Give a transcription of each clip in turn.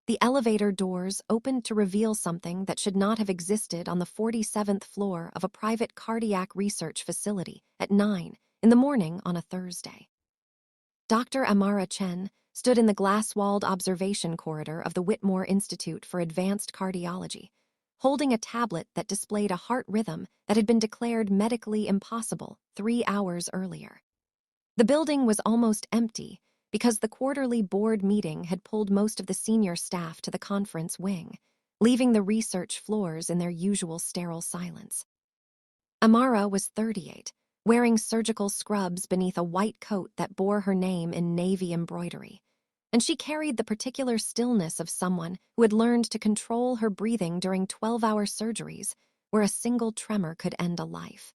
The elevator doors opened to reveal something that should not have existed on the 47th floor of a private cardiac research facility at 9 in the morning on a Thursday. Dr. Amara Chen stood in the glass-walled observation corridor of the Whitmore Institute for Advanced Cardiology, holding a tablet that displayed a heart rhythm that had been declared medically impossible 3 hours earlier. The building was almost empty because the quarterly board meeting had pulled most of the senior staff to the conference wing, leaving the research floors in their usual sterile silence. Amara was 38, wearing surgical scrubs beneath a white coat that bore her name in navy embroidery, and she carried the particular stillness of someone who had learned to control her breathing during 12-hour surgeries where a single tremor could end a life.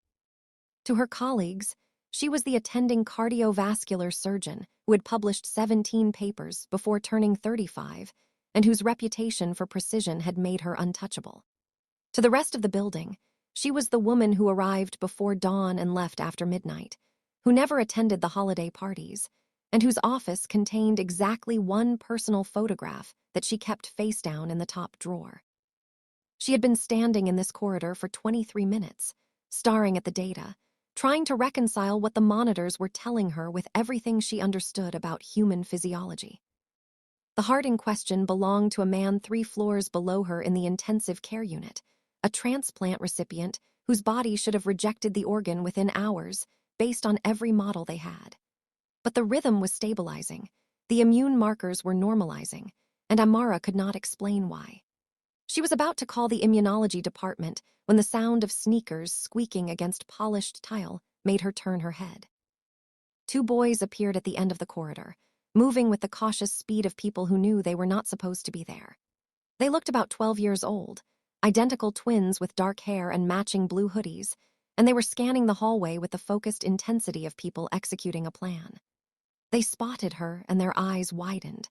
To her colleagues, she was the attending cardiovascular surgeon who had published 17 papers before turning 35 and whose reputation for precision had made her untouchable. To the rest of the building, she was the woman who arrived before dawn and left after midnight, who never attended the holiday parties, and whose office contained exactly one personal photograph that she kept face down in the top drawer. She had been standing in this corridor for 23 minutes, staring at the data, trying to reconcile what the monitors were telling her with everything she understood about human physiology. The heart in question belonged to a man 3 floors below her in the intensive care unit, a transplant recipient whose body should have rejected the organ within hours based on every model they had. But the rhythm was stabilizing, the immune markers were normalizing, and Amara could not explain why. She was about to call the immunology department when the sound of sneakers squeaking against polished tile made her turn her head. 2 boys appeared at the end of the corridor, moving with the cautious speed of people who knew they were not supposed to be there. They looked about 12 years old, identical twins with dark hair and matching blue hoodies, and they were scanning the hallway with the focused intensity of people executing a plan. They spotted her and their eyes widened,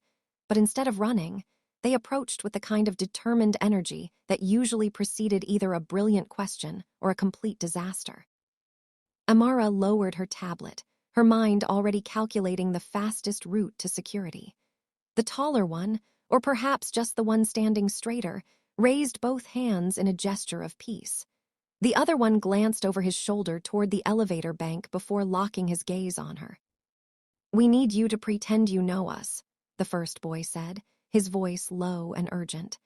but instead of running, they approached with the kind of determined energy that usually preceded either a brilliant question or a complete disaster. Amara lowered her tablet, her mind already calculating the fastest route to security. The taller one, or perhaps just the one standing straighter, raised both hands in a gesture of peace. The other one glanced over his shoulder toward the elevator bank before locking his gaze on her. "We need you to pretend you know us," the first boy said, his voice low and urgent.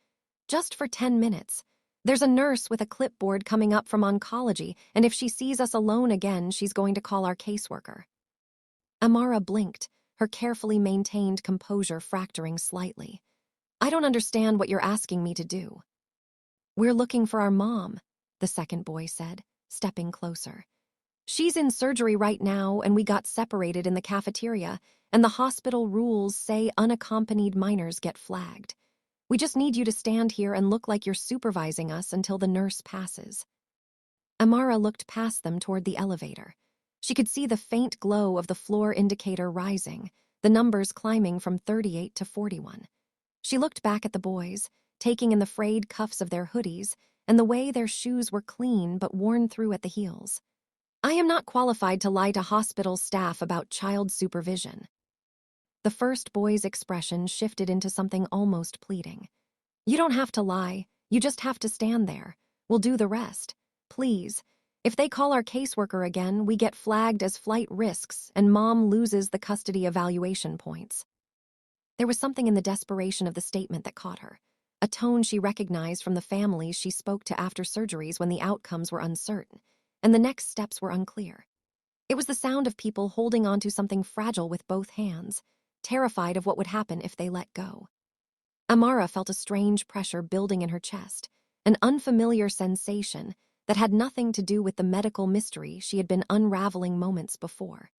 "Just for 10 minutes. There's a nurse with a clipboard coming up from oncology, and if she sees us alone again, she's going to call our caseworker." Amara blinked, her carefully maintained composure fracturing slightly. "I don't understand what you're asking me to do." "We're looking for our mom," the second boy said, stepping closer. "She's in surgery right now, and we got separated in the cafeteria, and the hospital rules say unaccompanied minors get flagged. We just need you to stand here and look like you're supervising us until the nurse passes." Amara looked past them toward the elevator. She could see the faint glow of the floor indicator rising, the numbers climbing from 38 to 41. She looked back at the boys, taking in the frayed cuffs of their hoodies and the way their shoes were clean but worn through at the heels. "I am not qualified to lie to hospital staff about child supervision." The first boy's expression shifted into something almost pleading. "You don't have to lie. You just have to stand there. We'll do the rest. Please. If they call our caseworker again, we get flagged as flight risks and Mom loses the custody evaluation points." There was something in the desperation of the statement that caught her, a tone she recognized from the families she spoke to after surgeries when the outcomes were uncertain and the next steps were unclear. It was the sound of people holding onto something fragile with both hands, terrified of what would happen if they let go. Amara felt a strange pressure building in her chest, an unfamiliar sensation that had nothing to do with the medical mystery she had been unraveling moments before.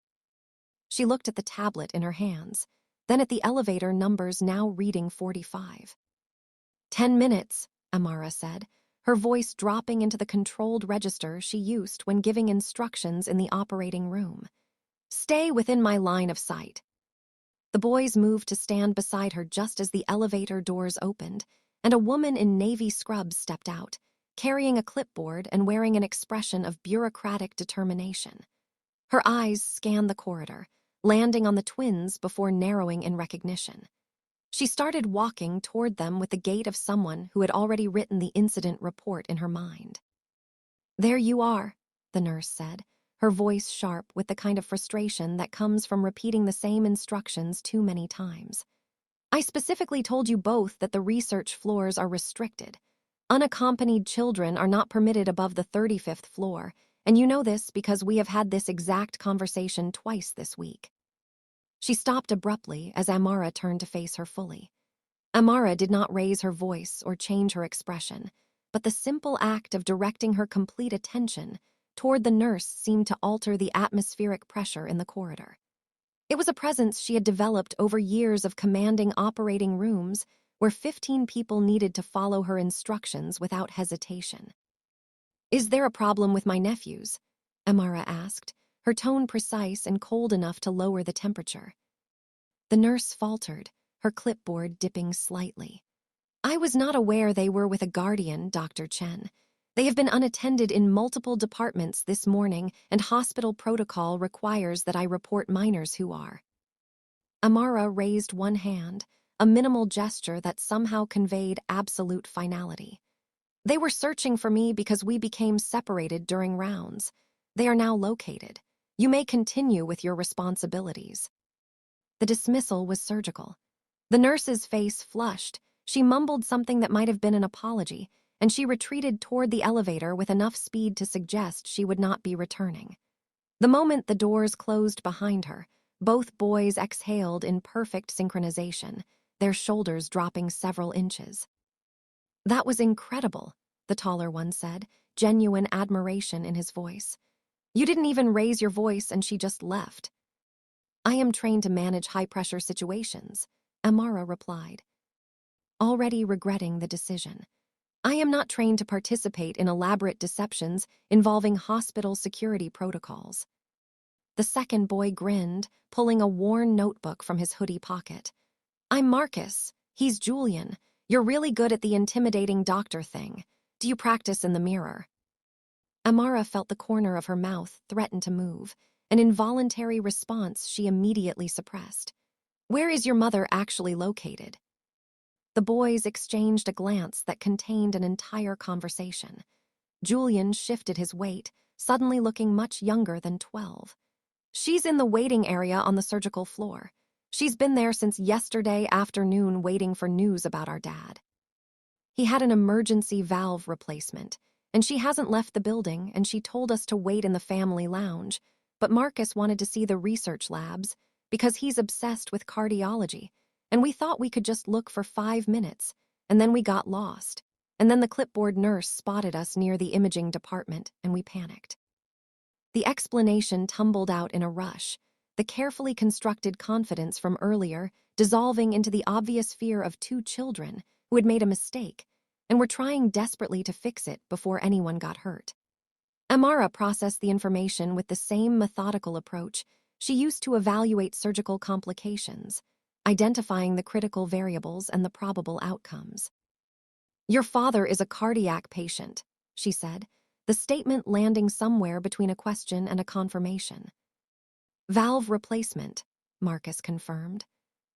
She looked at the tablet in her hands, then at the elevator numbers now reading 45. 10 minutes, Amara said, her voice dropping into the controlled register she used when giving instructions in the operating room. "Stay within my line of sight." The boys moved to stand beside her just as the elevator doors opened, and a woman in navy scrubs stepped out, carrying a clipboard and wearing an expression of bureaucratic determination. Her eyes scanned the corridor, landing on the twins before narrowing in recognition. She started walking toward them with the gait of someone who had already written the incident report in her mind. "There you are," the nurse said, her voice sharp with the kind of frustration that comes from repeating the same instructions too many times. "I specifically told you both that the research floors are restricted. Unaccompanied children are not permitted above the 35th floor, and you know this because we have had this exact conversation twice this week." She stopped abruptly as Amara turned to face her fully. Amara did not raise her voice or change her expression, but the simple act of directing her complete attention toward the nurse seemed to alter the atmospheric pressure in the corridor. It was a presence she had developed over years of commanding operating rooms where 15 people needed to follow her instructions without hesitation. "Is there a problem with my nephews?" Amara asked, her tone precise and cold enough to lower the temperature. The nurse faltered, her clipboard dipping slightly. "I was not aware they were with a guardian, Dr. Chen. They have been unattended in multiple departments this morning, and hospital protocol requires that I report minors who are." Amara raised one hand, a minimal gesture that somehow conveyed absolute finality. "They were searching for me because we became separated during rounds. They are now located. You may continue with your responsibilities." The dismissal was surgical. The nurse's face flushed. She mumbled something that might have been an apology, and she retreated toward the elevator with enough speed to suggest she would not be returning. The moment the doors closed behind her, both boys exhaled in perfect synchronization, their shoulders dropping several inches. "That was incredible," the taller one said, genuine admiration in his voice. "You didn't even raise your voice and she just left." "I am trained to manage high-pressure situations," Amara replied, already regretting the decision. "I am not trained to participate in elaborate deceptions involving hospital security protocols." The second boy grinned, pulling a worn notebook from his hoodie pocket. "I'm Marcus. He's Julian. You're really good at the intimidating doctor thing. Do you practice in the mirror?" Amara felt the corner of her mouth threaten to move, an involuntary response she immediately suppressed. "Where is your mother actually located?" The boys exchanged a glance that contained an entire conversation. Julian shifted his weight, suddenly looking much younger than 12. "She's in the waiting area on the surgical floor. She's been there since yesterday afternoon waiting for news about our dad. He had an emergency valve replacement, and she hasn't left the building, and she told us to wait in the family lounge, but Marcus wanted to see the research labs because he's obsessed with cardiology, and we thought we could just look for 5 minutes, and then we got lost, and then the clipboard nurse spotted us near the imaging department, and we panicked." The explanation tumbled out in a rush, the carefully constructed confidence from earlier dissolving into the obvious fear of 2 children who had made a mistake and were trying desperately to fix it before anyone got hurt. Amara processed the information with the same methodical approach she used to evaluate surgical complications, identifying the critical variables and the probable outcomes. "Your father is a cardiac patient," she said, the statement landing somewhere between a question and a confirmation. "Valve replacement," Marcus confirmed.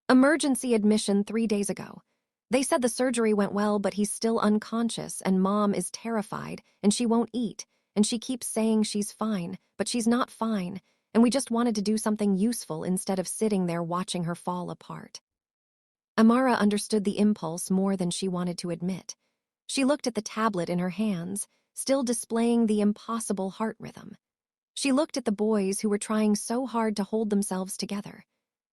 "Emergency admission 3 days ago. They said the surgery went well, but he's still unconscious, and Mom is terrified, and she won't eat, and she keeps saying she's fine, but she's not fine, and we just wanted to do something useful instead of sitting there watching her fall apart." Amara understood the impulse more than she wanted to admit. She looked at the tablet in her hands, still displaying the impossible heart rhythm. She looked at the boys who were trying so hard to hold themselves together.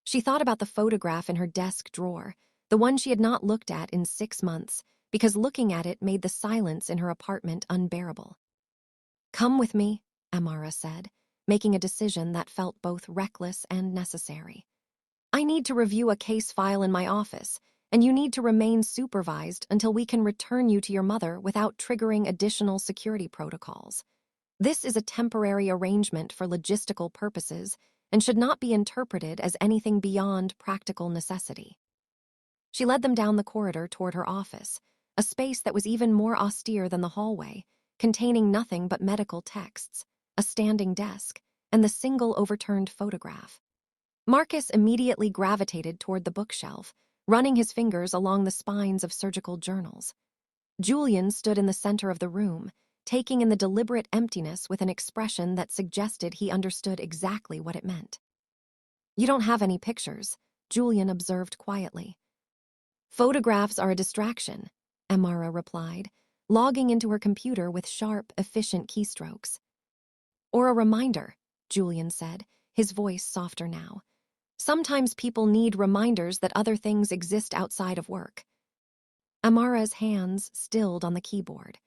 She thought about the photograph in her desk drawer, the one she had not looked at in 6 months, because looking at it made the silence in her apartment unbearable. "Come with me," Amara said, making a decision that felt both reckless and necessary. "I need to review a case file in my office, and you need to remain supervised until we can return you to your mother without triggering additional security protocols. This is a temporary arrangement for logistical purposes and should not be interpreted as anything beyond practical necessity." She led them down the corridor toward her office, a space that was even more austere than the hallway, containing nothing but medical texts, a standing desk, and the single overturned photograph. Marcus immediately gravitated toward the bookshelf, running his fingers along the spines of surgical journals. Julian stood in the center of the room, taking in the deliberate emptiness with an expression that suggested he understood exactly what it meant. "You don't have any pictures," Julian observed quietly. "Photographs are a distraction," Amara replied, logging into her computer with sharp, efficient keystrokes. "Or a reminder," Julian said, his voice softer now. "Sometimes people need reminders that other things exist outside of work." Amara's hands stilled on the keyboard.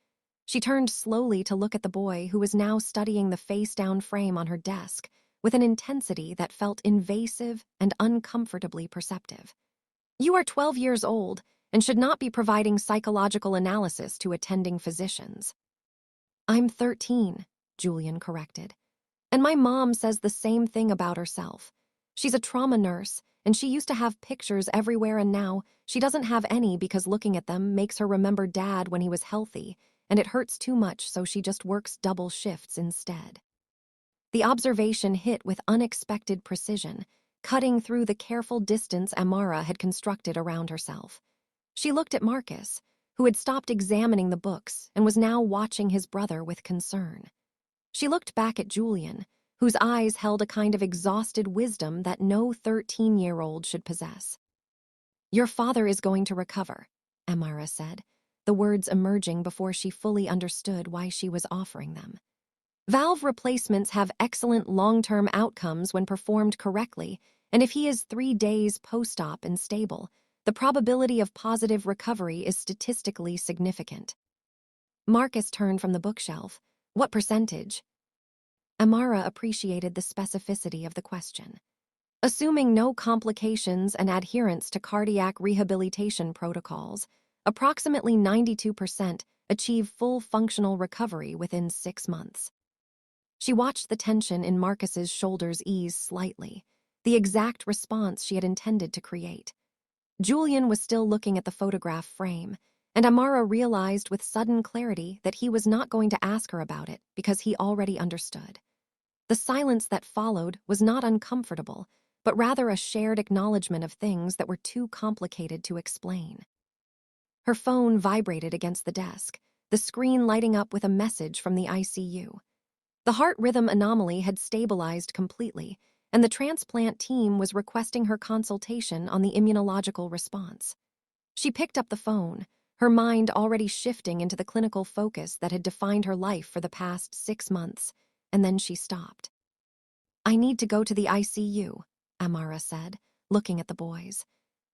She turned slowly to look at the boy who was now studying the face-down frame on her desk with an intensity that felt invasive and uncomfortably perceptive. "You are 12 years old and should not be providing psychological analysis to attending physicians." "I'm 13, Julian corrected. "And my mom says the same thing about herself. She's a trauma nurse, and she used to have pictures everywhere, and now she doesn't have any because looking at them makes her remember Dad when he was healthy, and it hurts too much, so she just works double shifts instead." The observation hit with unexpected precision, cutting through the careful distance Amara had constructed around herself. She looked at Marcus, who had stopped examining the books and was now watching his brother with concern. She looked back at Julian, whose eyes held a kind of exhausted wisdom that no 13-year-old should possess. "Your father is going to recover," Amara said, the words emerging before she fully understood why she was offering them. "Valve replacements have excellent long-term outcomes when performed correctly, and if he is 3 days post-op and stable, the probability of positive recovery is statistically significant." Marcus turned from the bookshelf. "What percentage?" Amara appreciated the specificity of the question. "Assuming no complications and adherence to cardiac rehabilitation protocols, approximately 92% achieve full functional recovery within 6 months." She watched the tension in Marcus's shoulders ease slightly, the exact response she had intended to create. Julian was still looking at the photograph frame, and Amara realized with sudden clarity that he was not going to ask her about it because he already understood. The silence that followed was not uncomfortable, but rather a shared acknowledgement of things that were too complicated to explain. Her phone vibrated against the desk, the screen lighting up with a message from the ICU. The heart rhythm anomaly had stabilized completely, and the transplant team was requesting her consultation on the immunological response. She picked up the phone, her mind already shifting into the clinical focus that had defined her life for the past 6 months, and then she stopped. "I need to go to the ICU," Amara said, looking at the boys.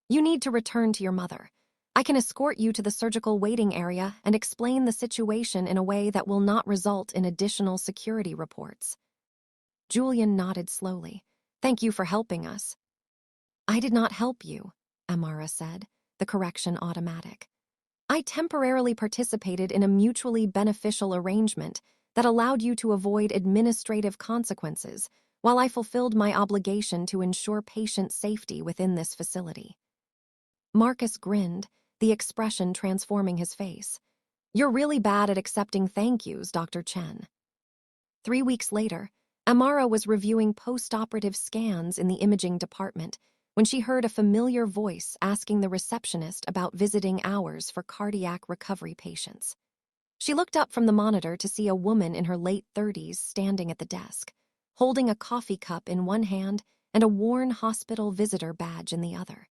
"You need to return to your mother. I can escort you to the surgical waiting area and explain the situation in a way that will not result in additional security reports." Julian nodded slowly. "Thank you for helping us." "I did not help you," Amara said, the correction automatic. "I temporarily participated in a mutually beneficial arrangement that allowed you to avoid administrative consequences while I fulfilled my obligation to ensure patient safety within this facility." Marcus grinned, the expression transforming his face. "You're really bad at accepting thank yous, Dr. Chen." 3 weeks later, Amara was reviewing post-operative scans in the imaging department when she heard a familiar voice asking the receptionist about visiting hours for cardiac recovery patients. She looked up from the monitor to see a woman in her late 30s standing at the desk, holding a coffee cup in one hand and a worn hospital visitor badge in the other.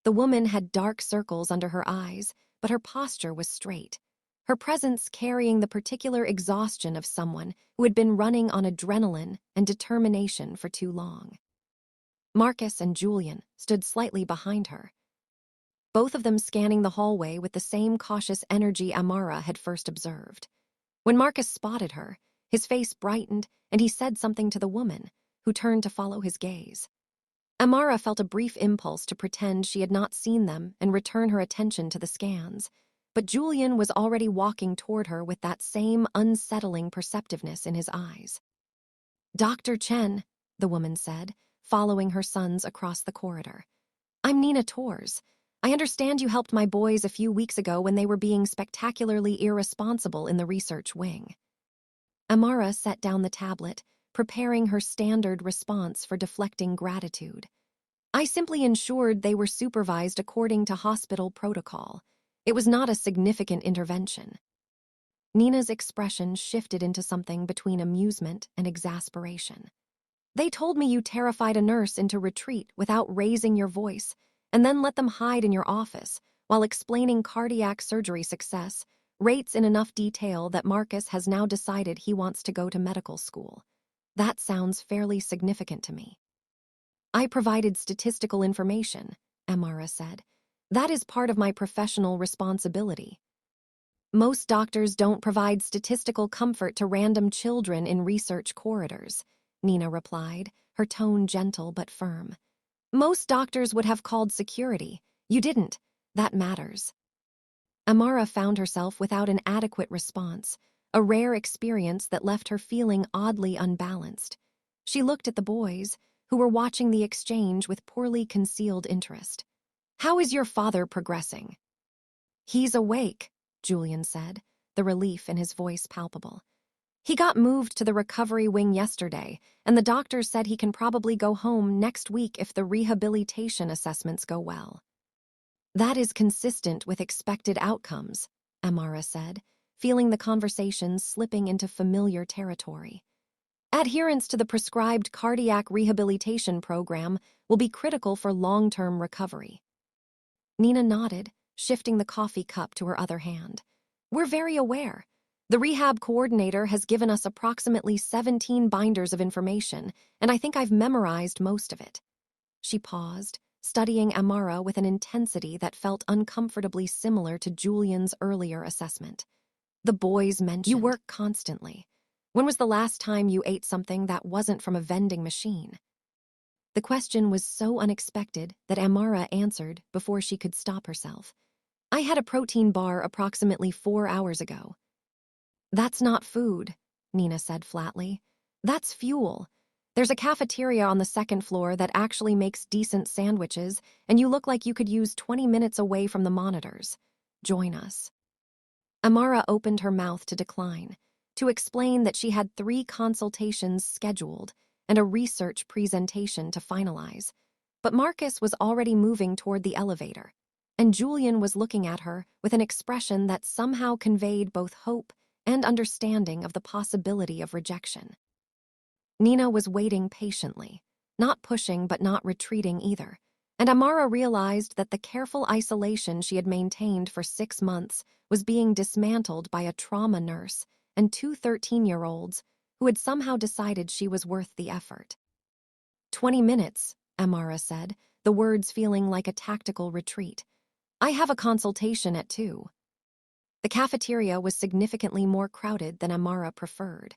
The woman had dark circles under her eyes, but her posture was straight, her presence carrying the particular exhaustion of someone who had been running on adrenaline and determination for too long. Marcus and Julian stood slightly behind her, both of them scanning the hallway with the same cautious energy Amara had first observed. When Marcus spotted her, his face brightened and he said something to the woman, who turned to follow his gaze. Amara felt a brief impulse to pretend she had not seen them and return her attention to the scans, but Julian was already walking toward her with that same unsettling perceptiveness in his eyes. "Dr. Chen," the woman said, following her sons across the corridor. "I'm Nina Torres. I understand you helped my boys a few weeks ago when they were being spectacularly irresponsible in the research wing." Amara set down the tablet, preparing her standard response for deflecting gratitude. I simply ensured they were supervised according to hospital protocol. It was not a significant intervention. Nina's expression shifted into something between amusement and exasperation. They told me you terrified a nurse into retreat without raising your voice, and then let them hide in your office while explaining cardiac surgery success rates in enough detail that Marcus has now decided he wants to go to medical school. That sounds fairly significant to me. I provided statistical information, Amara said. That is part of my professional responsibility. Most doctors don't provide statistical comfort to random children in research corridors, Nina replied, her tone gentle but firm. Most doctors would have called security. You didn't. That matters. Amara found herself without an adequate response, a rare experience that left her feeling oddly unbalanced. She looked at the boys, who were watching the exchange with poorly concealed interest. How is your father progressing? He's awake, Julian said, the relief in his voice palpable. He got moved to the recovery wing yesterday, and the doctors said he can probably go home next week if the rehabilitation assessments go well. That is consistent with expected outcomes, Amara said, feeling the conversation slipping into familiar territory. Adherence to the prescribed cardiac rehabilitation program will be critical for long-term recovery. Nina nodded, shifting the coffee cup to her other hand. We're very aware. The rehab coordinator has given us approximately 17 binders of information, and I think I've memorized most of it. She paused, studying Amara with an intensity that felt uncomfortably similar to Julian's earlier assessment. The boys mentioned, you work constantly. When was the last time you ate something that wasn't from a vending machine? The question was so unexpected that Amara answered before she could stop herself. I had a protein bar approximately 4 hours ago. That's not food, Nina said flatly. That's fuel. There's a cafeteria on the second floor that actually makes decent sandwiches, and you look like you could use 20 minutes away from the monitors. Join us. Amara opened her mouth to decline, to explain that she had 3 consultations scheduled and a research presentation to finalize. But Marcus was already moving toward the elevator, and Julian was looking at her with an expression that somehow conveyed both hope and understanding of the possibility of rejection. Nina was waiting patiently, not pushing but not retreating either, and Amara realized that the careful isolation she had maintained for 6 months was being dismantled by a trauma nurse and 2 13-year-olds who had somehow decided she was worth the effort. 20 minutes, Amara said, the words feeling like a tactical retreat. I have a consultation at 2. The cafeteria was significantly more crowded than Amara preferred,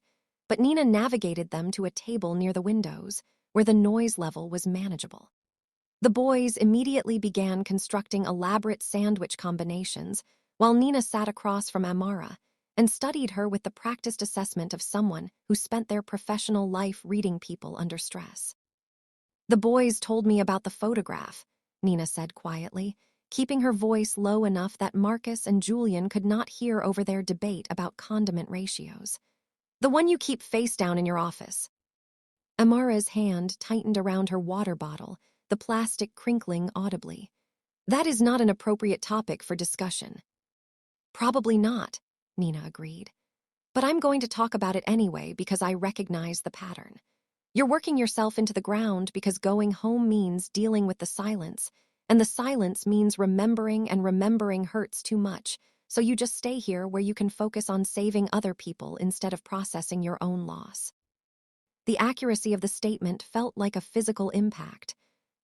but Nina navigated them to a table near the windows, where the noise level was manageable. The boys immediately began constructing elaborate sandwich combinations, while Nina sat across from Amara and studied her with the practiced assessment of someone who spent their professional life reading people under stress. The boys told me about the photograph, Nina said quietly, keeping her voice low enough that Marcus and Julian could not hear over their debate about condiment ratios. The one you keep face down in your office. Amara's hand tightened around her water bottle, the plastic crinkling audibly. That is not an appropriate topic for discussion. Probably not, Nina agreed. But I'm going to talk about it anyway because I recognize the pattern. You're working yourself into the ground because going home means dealing with the silence, and the silence means remembering, and remembering hurts too much, so you just stay here where you can focus on saving other people instead of processing your own loss. The accuracy of the statement felt like a physical impact.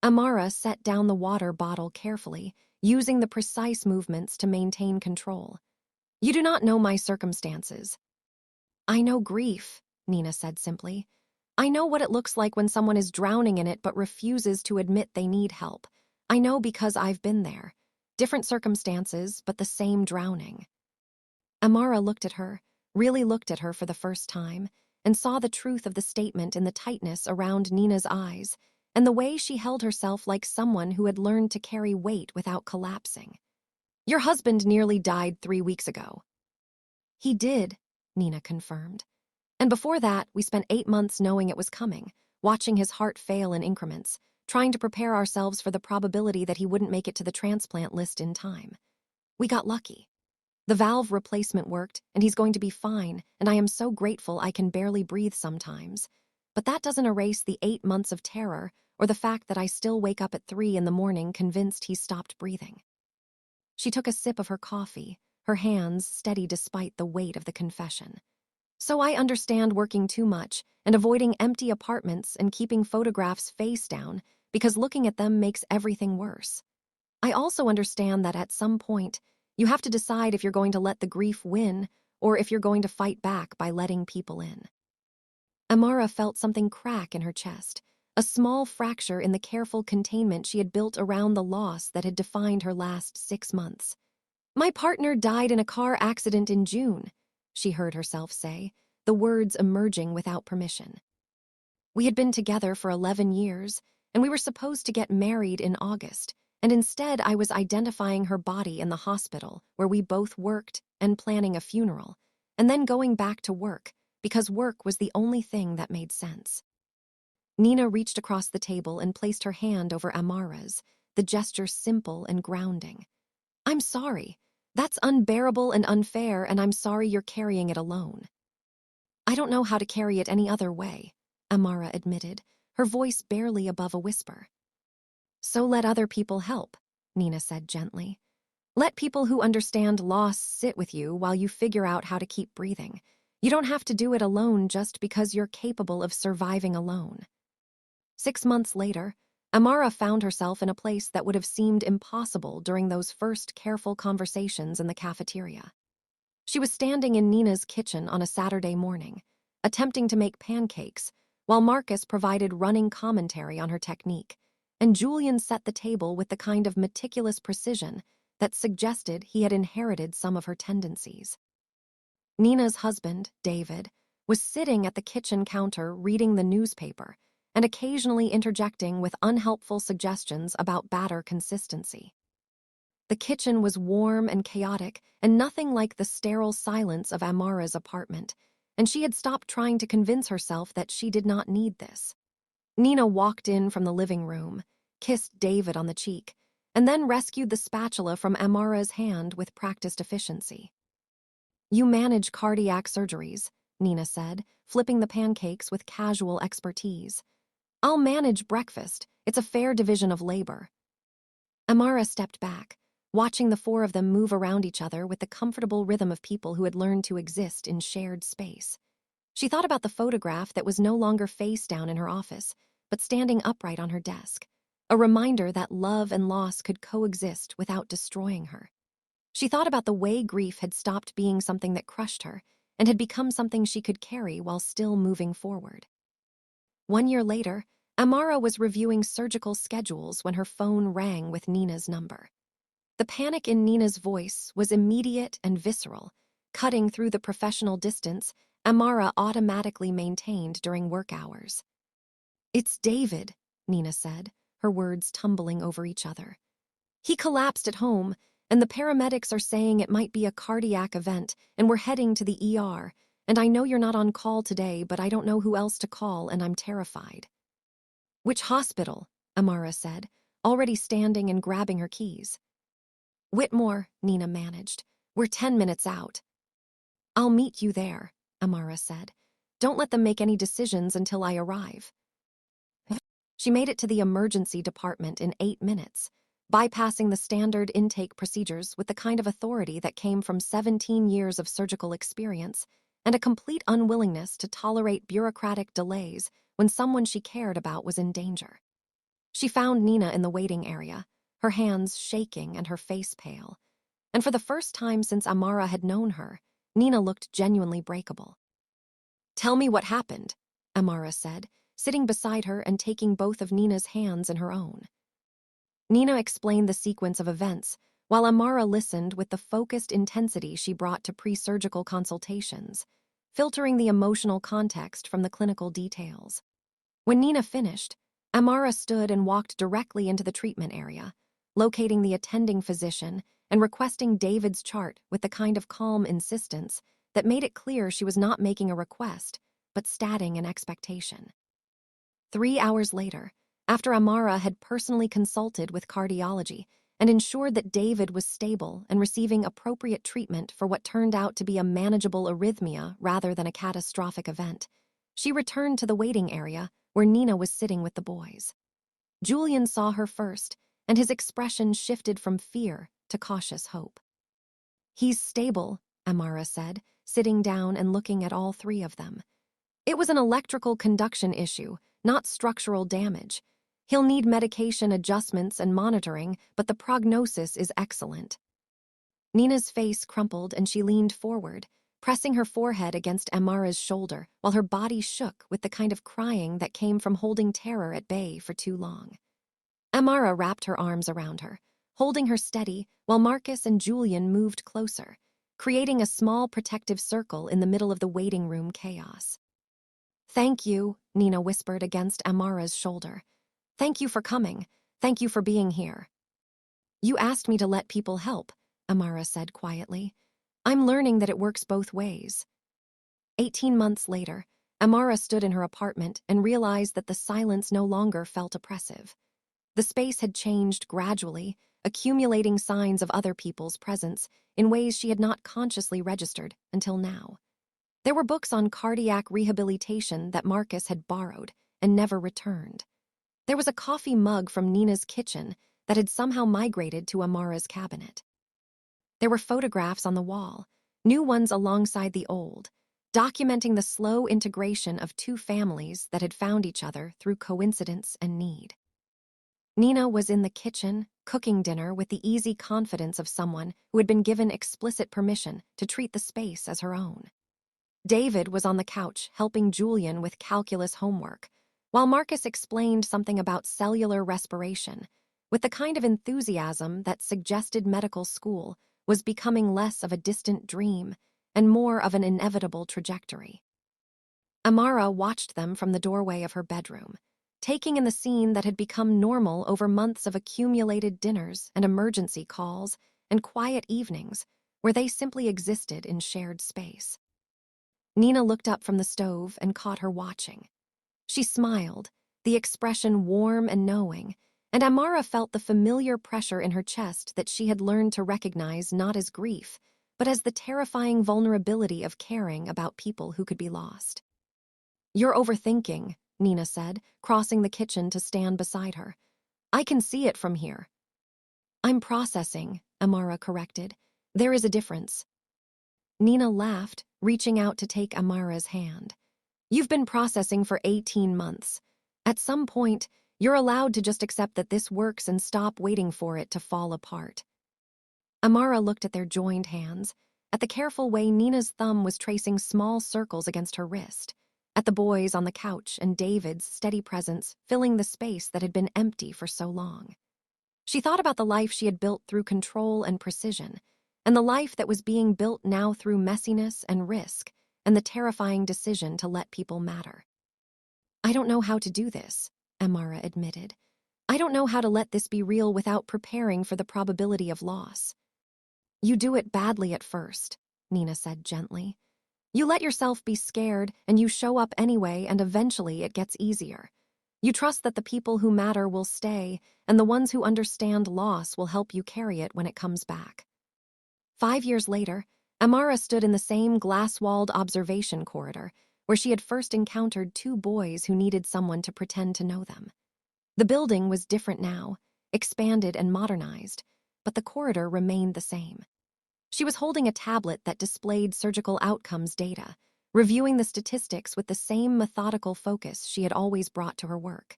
Amara set down the water bottle carefully, using the precise movements to maintain control. You do not know my circumstances. I know grief, Nina said simply. I know what it looks like when someone is drowning in it but refuses to admit they need help. I know because I've been there. Different circumstances, but the same drowning. Amara looked at her, really looked at her for the first time, and saw the truth of the statement in the tightness around Nina's eyes and the way she held herself like someone who had learned to carry weight without collapsing. Your husband nearly died 3 weeks ago. He did, Nina confirmed. And before that, we spent 8 months knowing it was coming, watching his heart fail in increments, trying to prepare ourselves for the probability that he wouldn't make it to the transplant list in time. We got lucky. The valve replacement worked, and he's going to be fine, and I am so grateful I can barely breathe sometimes. But that doesn't erase the 8 months of terror or the fact that I still wake up at 3 in the morning convinced he stopped breathing. She took a sip of her coffee, her hands steady despite the weight of the confession. So I understand working too much and avoiding empty apartments and keeping photographs face down because looking at them makes everything worse. I also understand that at some point, you have to decide if you're going to let the grief win or if you're going to fight back by letting people in. Amara felt something crack in her chest, a small fracture in the careful containment she had built around the loss that had defined her last 6 months. My partner died in a car accident in June, she heard herself say, the words emerging without permission. We had been together for 11 years, and we were supposed to get married in August, and instead I was identifying her body in the hospital where we both worked and planning a funeral, and then going back to work because work was the only thing that made sense. Nina reached across the table and placed her hand over Amara's, the gesture simple and grounding. I'm sorry. That's unbearable and unfair, and I'm sorry you're carrying it alone. I don't know how to carry it any other way, Amara admitted, her voice barely above a whisper. So let other people help, Nina said gently. Let people who understand loss sit with you while you figure out how to keep breathing. You don't have to do it alone just because you're capable of surviving alone. 6 months later, Amara found herself in a place that would have seemed impossible during those first careful conversations in the cafeteria. She was standing in Nina's kitchen on a Saturday morning, attempting to make pancakes, while Marcus provided running commentary on her technique, and Julian set the table with the kind of meticulous precision that suggested he had inherited some of her tendencies. Nina's husband, David, was sitting at the kitchen counter reading the newspaper and occasionally interjecting with unhelpful suggestions about batter consistency. The kitchen was warm and chaotic and nothing like the sterile silence of Amara's apartment, and she had stopped trying to convince herself that she did not need this. Nina walked in from the living room, kissed David on the cheek, and then rescued the spatula from Amara's hand with practiced efficiency. You manage cardiac surgeries, Nina said, flipping the pancakes with casual expertise. I'll manage breakfast. It's a fair division of labor. Amara stepped back, watching the four of them move around each other with the comfortable rhythm of people who had learned to exist in shared space. She thought about the photograph that was no longer face down in her office, but standing upright on her desk, a reminder that love and loss could coexist without destroying her. She thought about the way grief had stopped being something that crushed her and had become something she could carry while still moving forward. 1 year later, Amara was reviewing surgical schedules when her phone rang with Nina's number. The panic in Nina's voice was immediate and visceral, cutting through the professional distance Amara automatically maintained during work hours. It's David, Nina said, her words tumbling over each other. He collapsed at home, and the paramedics are saying it might be a cardiac event, and we're heading to the ER, and I know you're not on call today, but I don't know who else to call, and I'm terrified. Which hospital? Amara said, already standing and grabbing her keys. Whitmore, Nina managed. We're 10 minutes out. I'll meet you there, Amara said. Don't let them make any decisions until I arrive. She made it to the emergency department in 8 minutes, bypassing the standard intake procedures with the kind of authority that came from 17 years of surgical experience and a complete unwillingness to tolerate bureaucratic delays when someone she cared about was in danger. She found Nina in the waiting area, her hands shaking and her face pale. And for the first time since Amara had known her, Nina looked genuinely breakable. Tell me what happened, Amara said, sitting beside her and taking both of Nina's hands in her own. Nina explained the sequence of events, while Amara listened with the focused intensity she brought to pre-surgical consultations, filtering the emotional context from the clinical details. When Nina finished, Amara stood and walked directly into the treatment area, locating the attending physician and requesting David's chart with the kind of calm insistence that made it clear she was not making a request, but stating an expectation. 3 hours later, after Amara had personally consulted with cardiology and ensured that David was stable and receiving appropriate treatment for what turned out to be a manageable arrhythmia rather than a catastrophic event. She returned to the waiting area where Nina was sitting with the boys. Julian saw her first, and his expression shifted from fear to cautious hope. "He's stable," Amara said, sitting down and looking at all three of them. "It was an electrical conduction issue, not structural damage. He'll need medication adjustments and monitoring, but the prognosis is excellent." Nina's face crumpled and she leaned forward, pressing her forehead against Amara's shoulder while her body shook with the kind of crying that came from holding terror at bay for too long. Amara wrapped her arms around her, holding her steady while Marcus and Julian moved closer, creating a small protective circle in the middle of the waiting room chaos. "Thank you," Nina whispered against Amara's shoulder. "Thank you for coming. Thank you for being here." "You asked me to let people help," Amara said quietly. "I'm learning that it works both ways." 18 months later, Amara stood in her apartment and realized that the silence no longer felt oppressive. The space had changed gradually, accumulating signs of other people's presence in ways she had not consciously registered until now. There were books on cardiac rehabilitation that Marcus had borrowed and never returned. There was a coffee mug from Nina's kitchen that had somehow migrated to Amara's cabinet. There were photographs on the wall, new ones alongside the old, documenting the slow integration of two families that had found each other through coincidence and need. Nina was in the kitchen, cooking dinner with the easy confidence of someone who had been given explicit permission to treat the space as her own. David was on the couch helping Julian with calculus homework, while Marcus explained something about cellular respiration, with the kind of enthusiasm that suggested medical school was becoming less of a distant dream and more of an inevitable trajectory. Amara watched them from the doorway of her bedroom, taking in the scene that had become normal over months of accumulated dinners and emergency calls and quiet evenings where they simply existed in shared space. Nina looked up from the stove and caught her watching. She smiled, the expression warm and knowing, and Amara felt the familiar pressure in her chest that she had learned to recognize not as grief, but as the terrifying vulnerability of caring about people who could be lost. "You're overthinking," Nina said, crossing the kitchen to stand beside her. "I can see it from here." "I'm processing," Amara corrected. "There is a difference." Nina laughed, reaching out to take Amara's hand. "You've been processing for 18 months. At some point, you're allowed to just accept that this works and stop waiting for it to fall apart." Amara looked at their joined hands, at the careful way Nina's thumb was tracing small circles against her wrist, at the boys on the couch and David's steady presence filling the space that had been empty for so long. She thought about the life she had built through control and precision, and the life that was being built now through messiness and risk, and the terrifying decision to let people matter. "I don't know how to do this," Amara admitted. "I don't know how to let this be real without preparing for the probability of loss." "You do it badly at first," Nina said gently. "You let yourself be scared and you show up anyway, and eventually it gets easier. You trust that the people who matter will stay, and the ones who understand loss will help you carry it when it comes back." 5 years later, Amara stood in the same glass-walled observation corridor where she had first encountered two boys who needed someone to pretend to know them. The building was different now, expanded and modernized, but the corridor remained the same. She was holding a tablet that displayed surgical outcomes data, reviewing the statistics with the same methodical focus she had always brought to her work.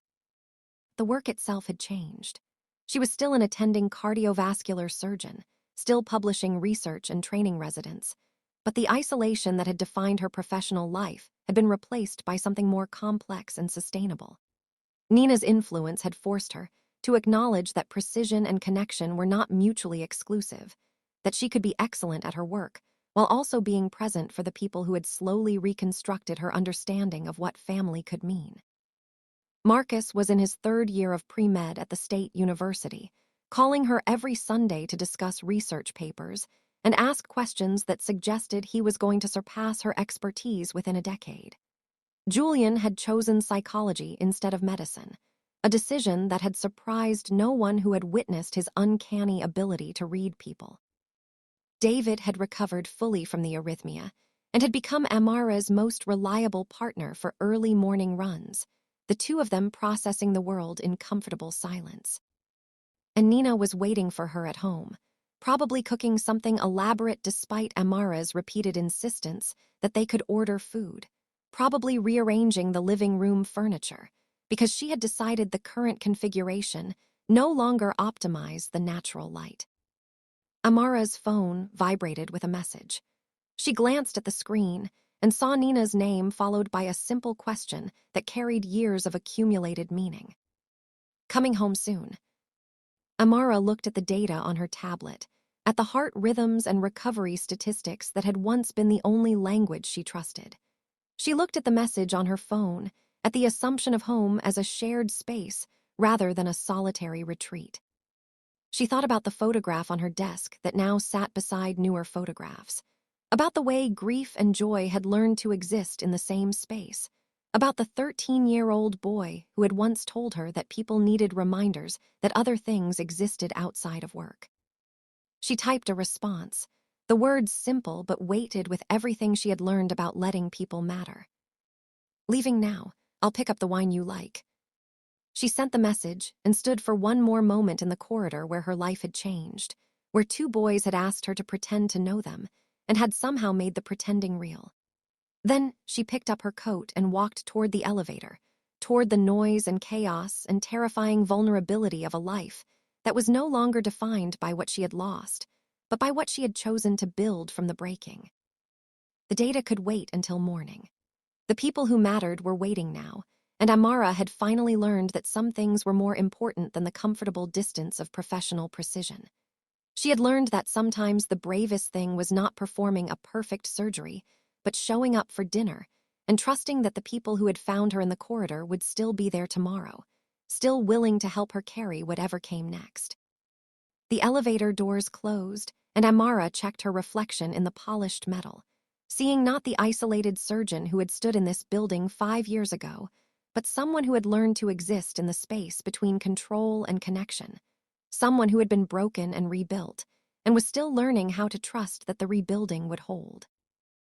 The work itself had changed. She was still an attending cardiovascular surgeon, still publishing research and training residents, but the isolation that had defined her professional life had been replaced by something more complex and sustainable. Nina's influence had forced her to acknowledge that precision and connection were not mutually exclusive, that she could be excellent at her work while also being present for the people who had slowly reconstructed her understanding of what family could mean. Marcus was in his 3rd year of pre-med at the state university, calling her every Sunday to discuss research papers and ask questions that suggested he was going to surpass her expertise within a decade. Julian had chosen psychology instead of medicine, a decision that had surprised no one who had witnessed his uncanny ability to read people. David had recovered fully from the arrhythmia and had become Amara's most reliable partner for early morning runs, the two of them processing the world in comfortable silence. And Nina was waiting for her at home, probably cooking something elaborate despite Amara's repeated insistence that they could order food, probably rearranging the living room furniture, because she had decided the current configuration no longer optimized the natural light. Amara's phone vibrated with a message. She glanced at the screen and saw Nina's name followed by a simple question that carried years of accumulated meaning. Coming home soon. Amara looked at the data on her tablet, at the heart rhythms and recovery statistics that had once been the only language she trusted. She looked at the message on her phone, at the assumption of home as a shared space rather than a solitary retreat. She thought about the photograph on her desk that now sat beside newer photographs, about the way grief and joy had learned to exist in the same space, about the 13-year-old boy who had once told her that people needed reminders that other things existed outside of work. She typed a response, the words simple but weighted with everything she had learned about letting people matter. "Leaving now. I'll pick up the wine you like." She sent the message and stood for one more moment in the corridor where her life had changed, where two boys had asked her to pretend to know them and had somehow made the pretending real. Then she picked up her coat and walked toward the elevator, toward the noise and chaos and terrifying vulnerability of a life that was no longer defined by what she had lost, but by what she had chosen to build from the breaking. The data could wait until morning. The people who mattered were waiting now, and Amara had finally learned that some things were more important than the comfortable distance of professional precision. She had learned that sometimes the bravest thing was not performing a perfect surgery, but showing up for dinner and trusting that the people who had found her in the corridor would still be there tomorrow, still willing to help her carry whatever came next. The elevator doors closed, and Amara checked her reflection in the polished metal, seeing not the isolated surgeon who had stood in this building 5 years ago, but someone who had learned to exist in the space between control and connection, someone who had been broken and rebuilt, and was still learning how to trust that the rebuilding would hold.